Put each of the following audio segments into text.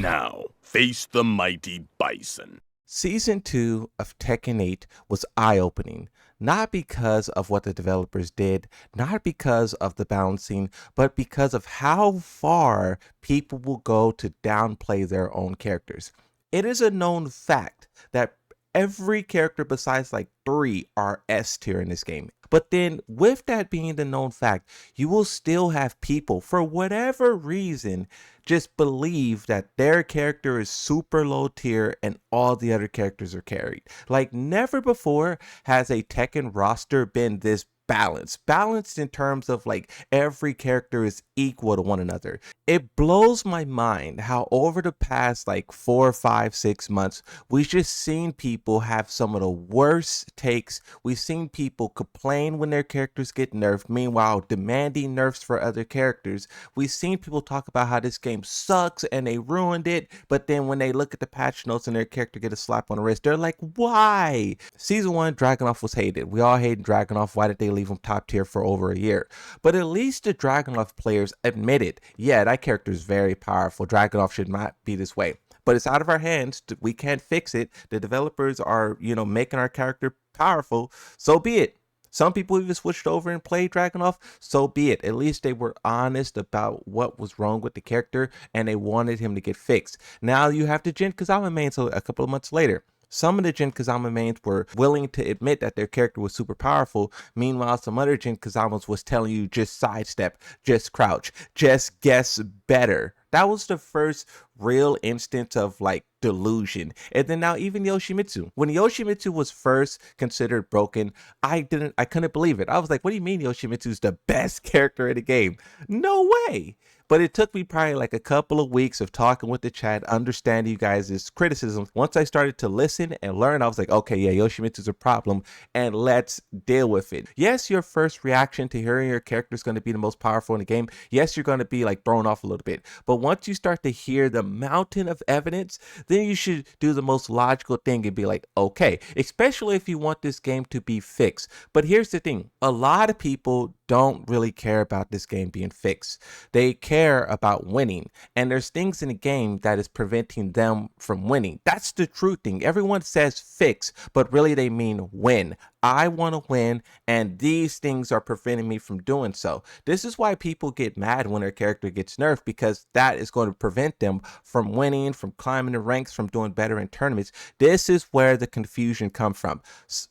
Now, face the mighty bison. Season 2 of Tekken 8 was eye-opening, not because of what the developers did, not because of the balancing, but because of how far people will go to downplay their own characters. It is a known fact that every character besides like 3 are S tier in this game. But then, with that being the known fact, you will still have people, for whatever reason, just believe that their character is super low tier and all the other characters are carried. Like, never before has a Tekken roster been this balanced in terms of like every character is equal to one another. It blows my mind how over the past like 4, 5, 6 months we've just seen people have some of the worst takes. We've seen people complain when their characters get nerfed, meanwhile demanding nerfs for other characters. We've seen people talk about how this game sucks and they ruined it, but then when they look at the patch notes and their character get a slap on the wrist, they're like, why? Season 1 Dragunov was hated. We all hated Dragunov. Why did they leave him top tier for over a year? But at least the Dragunov players admitted, yeah, that character is very powerful. Dragunov should not be this way. But it's out of our hands. We can't fix it. The developers are, making our character powerful. So be it. Some people even switched over and played Dragunov. So be it. At least they were honest about what was wrong with the character and they wanted him to get fixed. Now you have the Jin Kazama main, so a couple of months later. Some of the Jin Kazama mains were willing to admit that their character was super powerful. Meanwhile, some other Jin Kazamas was telling you just sidestep, just crouch, just guess better. That was the first real instance of like delusion. And then now even Yoshimitsu. When Yoshimitsu was first considered broken, I couldn't believe it. I was like, what do you mean Yoshimitsu's the best character in the game? No way. But it took me probably like a couple of weeks of talking with the chat, understanding you guys' criticisms. Once I started to listen and learn, I was like, okay, yeah, Yoshimitsu's a problem and let's deal with it. Yes, your first reaction to hearing your character is going to be the most powerful in the game. Yes, you're going to be like thrown off a little bit. But once you start to hear the mountain of evidence, then you should do the most logical thing and be like, okay, especially if you want this game to be fixed. But here's the thing. A lot of people don't really care about this game being fixed. They care about winning, and there's things in the game that is preventing them from winning. That's the true thing. Everyone says fix, but really they mean win. I want to win, and these things are preventing me from doing so. This is why people get mad when their character gets nerfed, because that is going to prevent them from winning, from climbing the ranks, from doing better in tournaments. This is where the confusion comes from.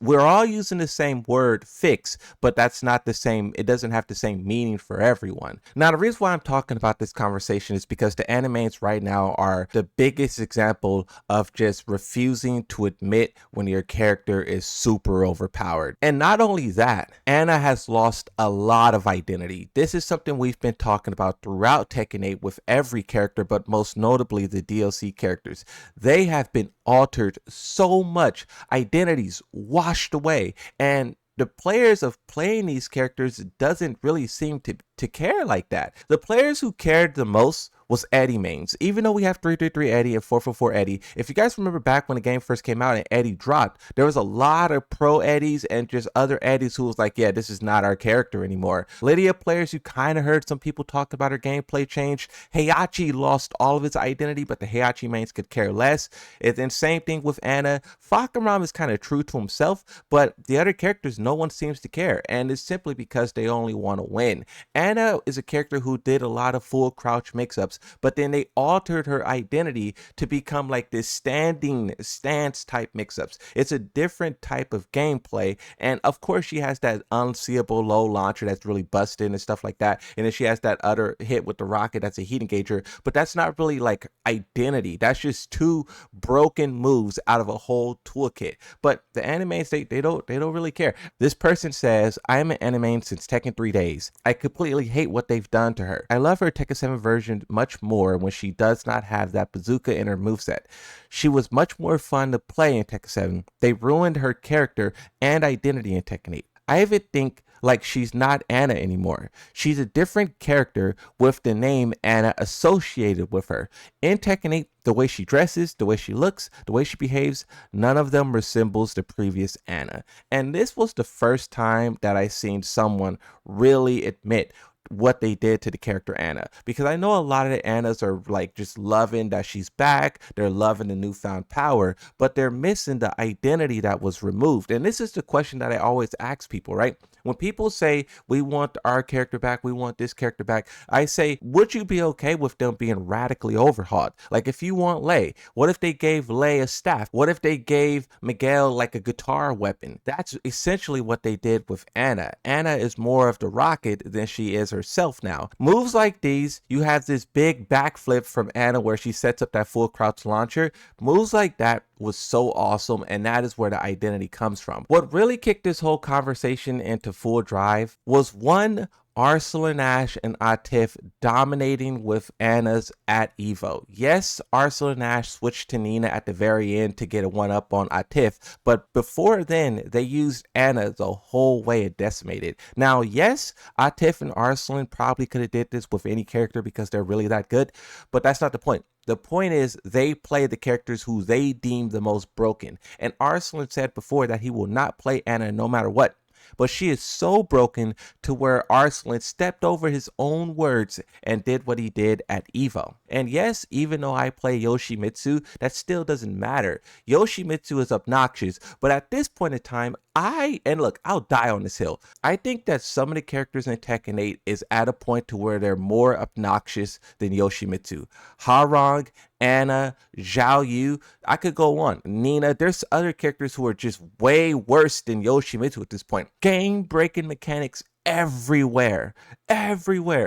We're all using the same word fix, but that's not the same. It doesn't have the same meaning for everyone. Now, the reason why I'm talking about this conversation is because the animes right now are the biggest example of just refusing to admit when your character is super overpowered. And not only that, Anna has lost a lot of identity. This is something we've been talking about throughout Tekken 8 with every character, but most notably the DLC characters. They have been altered so much, identities washed away, and the players of playing these characters doesn't really seem to care like that. The players who cared the most was Eddie mains. Even though we have 333 Eddie and 444 Eddie, if you guys remember back when the game first came out and Eddie dropped, there was a lot of pro Eddies and just other Eddies who was like, yeah, this is not our character anymore. Lydia players, you kind of heard some people talk about her gameplay change. Heihachi lost all of its identity, but the Heihachi mains could care less. And then same thing with Anna. Fakaram is kind of true to himself, but the other characters, no one seems to care. And it's simply because they only want to win. Anna is a character who did a lot of full crouch mix-ups, but then they altered her identity to become like this standing stance type mix-ups. It's a different type of gameplay, and of course she has that unseeable low launcher that's really busted and stuff like that, and then she has that other hit with the rocket that's a heat engager, but that's not really like identity. That's just two broken moves out of a whole toolkit. But the animes, they don't really care. This person says, I am an anime since Tekken 3 days. I completely hate what they've done to her. I love her Tekken 7 version much more when she does not have that bazooka in her moveset. She was much more fun to play in Tekken 7. They ruined her character and identity in Tekken 8. I even think like she's not Anna anymore. She's a different character with the name Anna associated with her. In Tekken 8, the way she dresses, the way she looks, the way she behaves, none of them resembles the previous Anna. And this was the first time that I seen someone really admit what they did to the character Anna, because I know a lot of the Annas are like just loving that she's back, they're loving the newfound power, but they're missing the identity that was removed. And this is the question that I always ask people, right? When people say we want our character back, we want this character back, I say, would you be okay with them being radically overhauled? Like if you want Lei, what if they gave Lei a staff? What if they gave Miguel like a guitar weapon? That's essentially what they did with Anna. Anna is more of the Rocket than she is herself now. Moves like these, you have this big backflip from Anna where she sets up that full crouch launcher. Moves like that was so awesome, and that is where the identity comes from. What really kicked this whole conversation into full drive was one, Arsenal Ash and Atif dominating with Anna's at Evo. Yes, Arsenal Ash switched to Nina at the very end to get a one-up on Atif, but before then, they used Anna the whole way it decimated. Now, yes, Atif and Arsenal probably could have did this with any character because they're really that good, but that's not the point. The point is they play the characters who they deem the most broken. And Arsenal said before that he will not play Anna no matter what. But she is so broken to where Arslan stepped over his own words and did what he did at Evo. And yes, even though I play Yoshimitsu, that still doesn't matter. Yoshimitsu is obnoxious, but at this point in time, I'll die on this hill. I think that some of the characters in Tekken 8 is at a point to where they're more obnoxious than Yoshimitsu. Harong, Anna, Zhao Yu, I could go on. Nina, there's other characters who are just way worse than Yoshimitsu at this point. Game-breaking mechanics everywhere,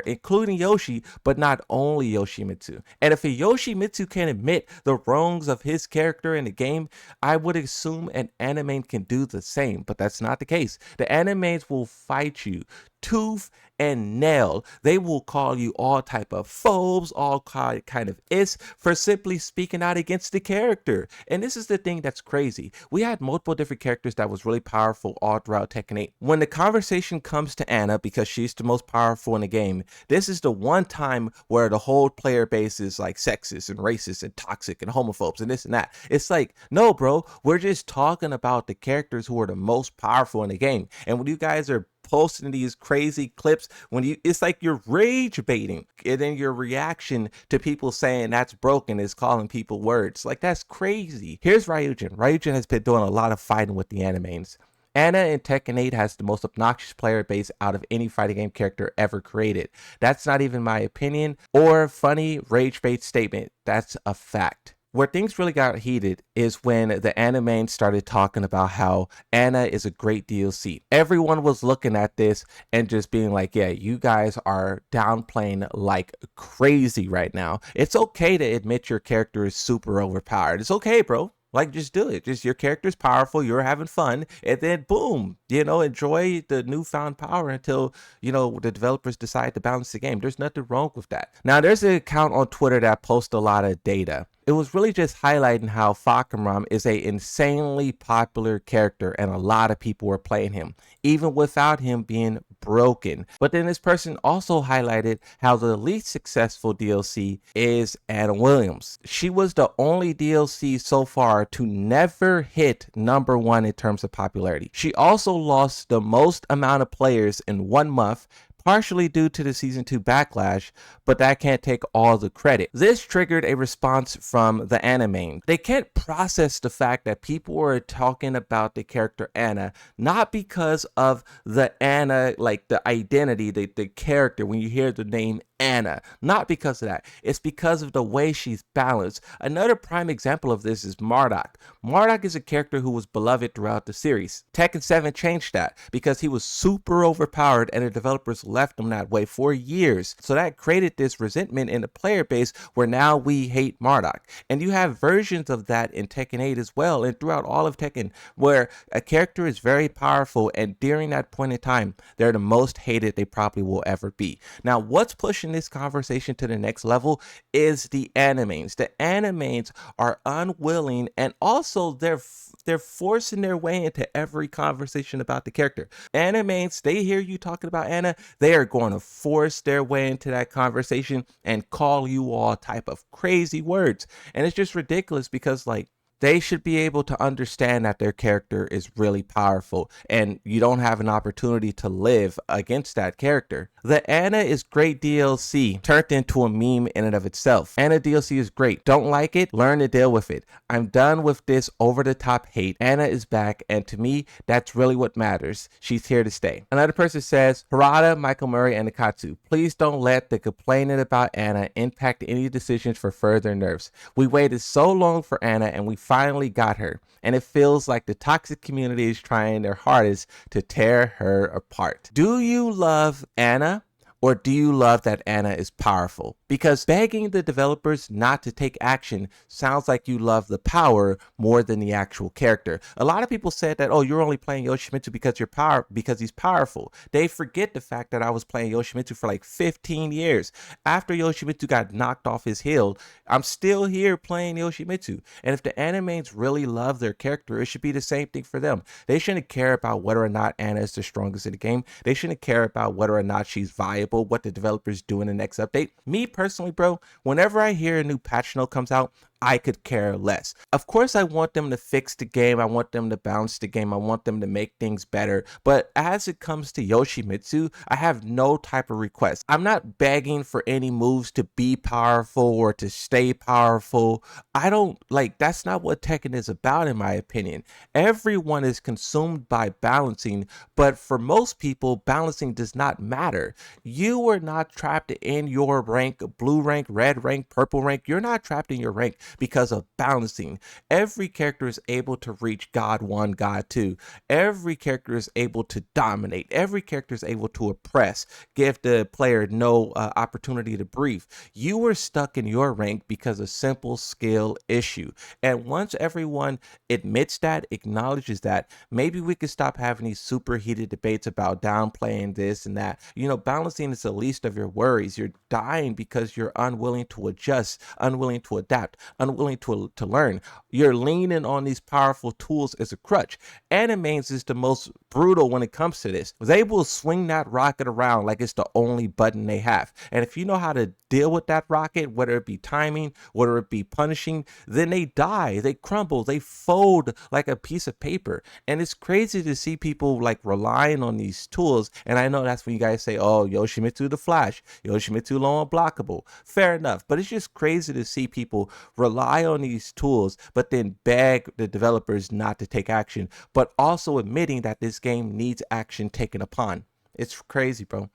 including Yoshi, but not only Yoshimitsu. And if a Yoshimitsu can admit the wrongs of his character in the game, I would assume an anime can do the same, but that's not the case. The animes will fight you tooth and nail. They will call you all type of phobes, all kind of for simply speaking out against the character. And this is the thing that's crazy. We had multiple different characters that was really powerful all throughout Tekken 8. When the conversation comes to Anna, because she's the most powerful in the game, this is the one time where the whole player base is like sexist and racist and toxic and homophobes and this and that. It's like, no, bro, we're just talking about the characters who are the most powerful in the game. And when you guys are posting these crazy clips, it's like you're rage baiting, and then your reaction to people saying that's broken is calling people words. Like, that's crazy. Here's Ryujin has been doing a lot of fighting with the animes. Anna in Tekken 8 has the most obnoxious player base out of any fighting game character ever created. That's not even my opinion or funny rage bait statement. That's a fact. Where things really got heated is when the anime started talking about how Anna is a great DLC. Everyone was looking at this and just being like, yeah, you guys are downplaying like crazy right now. It's okay to admit your character is super overpowered. It's okay, bro. Like, just do it. Just your character's powerful, you're having fun, and then boom, enjoy the newfound power until, the developers decide to balance the game. There's nothing wrong with that. Now, there's an account on Twitter that posts a lot of data. It was really just highlighting how Fahkumram is a insanely popular character and a lot of people were playing him, even without him being broken. But then this person also highlighted how the least successful DLC is Anna Williams. She was the only DLC so far to never hit #1 in terms of popularity. She also lost the most amount of players in 1 month, partially due to the Season 2 backlash, but that can't take all the credit. This triggered a response from the anime. They can't process the fact that people were talking about the character Anna, not because of the Anna, like the identity, the character, when you hear the name Anna, not because of that. It's because of the way she's balanced. Another prime example of this is Marduk. Marduk is a character who was beloved throughout the series. Tekken 7 changed that because he was super overpowered and the developers left him that way for years. So that created this resentment in the player base where now we hate Marduk. And you have versions of that in Tekken 8 as well and throughout all of Tekken where a character is very powerful and during that point in time, they're the most hated they probably will ever be. Now, what's pushing this conversation to the next level is the animes. The animes are unwilling and also they're forcing their way into every conversation about the character. Animes, they hear you talking about Anna, they are going to force their way into that conversation and call you all type of crazy words. And it's just ridiculous because, like, they should be able to understand that their character is really powerful and you don't have an opportunity to live against that character. The Anna is great DLC turned into a meme in and of itself. Anna DLC is great. Don't like it? Learn to deal with it. I'm done with this over the top hate. Anna is back, and to me, that's really what matters. She's here to stay. Another person says, Harada, Michael Murray, and Nikatsu, please don't let the complaining about Anna impact any decisions for further nerfs. We waited so long for Anna and we finally got her, and it feels like the toxic community is trying their hardest to tear her apart. Do you love Anna? Or do you love that Anna is powerful? Because begging the developers not to take action sounds like you love the power more than the actual character. A lot of people said that, oh, you're only playing Yoshimitsu because he's powerful. They forget the fact that I was playing Yoshimitsu for like 15 years. After Yoshimitsu got knocked off his hill, I'm still here playing Yoshimitsu. And if the animes really love their character, it should be the same thing for them. They shouldn't care about whether or not Anna is the strongest in the game. They shouldn't care about whether or not she's viable, what the developers do in the next update. Me personally, bro, whenever I hear a new patch note comes out, I could care less. Of course, I want them to fix the game. I want them to balance the game. I want them to make things better. But as it comes to Yoshimitsu, I have no type of request. I'm not begging for any moves to be powerful or to stay powerful. I don't like, that's not what Tekken is about, in my opinion. Everyone is consumed by balancing, but for most people, balancing does not matter. You are not trapped in your rank, blue rank, red rank, purple rank. You're not trapped in your rank because of balancing. Every character is able to reach God 1, God 2. Every character is able to dominate. Every character is able to oppress, give the player no opportunity to breathe. You were stuck in your rank because of simple skill issue. And once everyone admits that, acknowledges that, maybe we could stop having these super heated debates about downplaying this and that. You know, balancing is the least of your worries. You're dying because you're unwilling to adjust, unwilling to adapt, unwilling to learn. You're leaning on these powerful tools as a crutch. Animes is the most brutal when it comes to this. They will swing that rocket around like it's the only button they have. And if you know how to deal with that rocket, whether it be timing, whether it be punishing, then they die, they crumble, they fold like a piece of paper. And it's crazy to see people like relying on these tools. And I know that's when you guys say, oh, Yoshimitsu the Flash, Yoshimitsu low unblockable. Fair enough. But it's just crazy to see people rely on these tools, but then beg the developers not to take action, but also admitting that this game needs action taken upon. It's crazy, bro.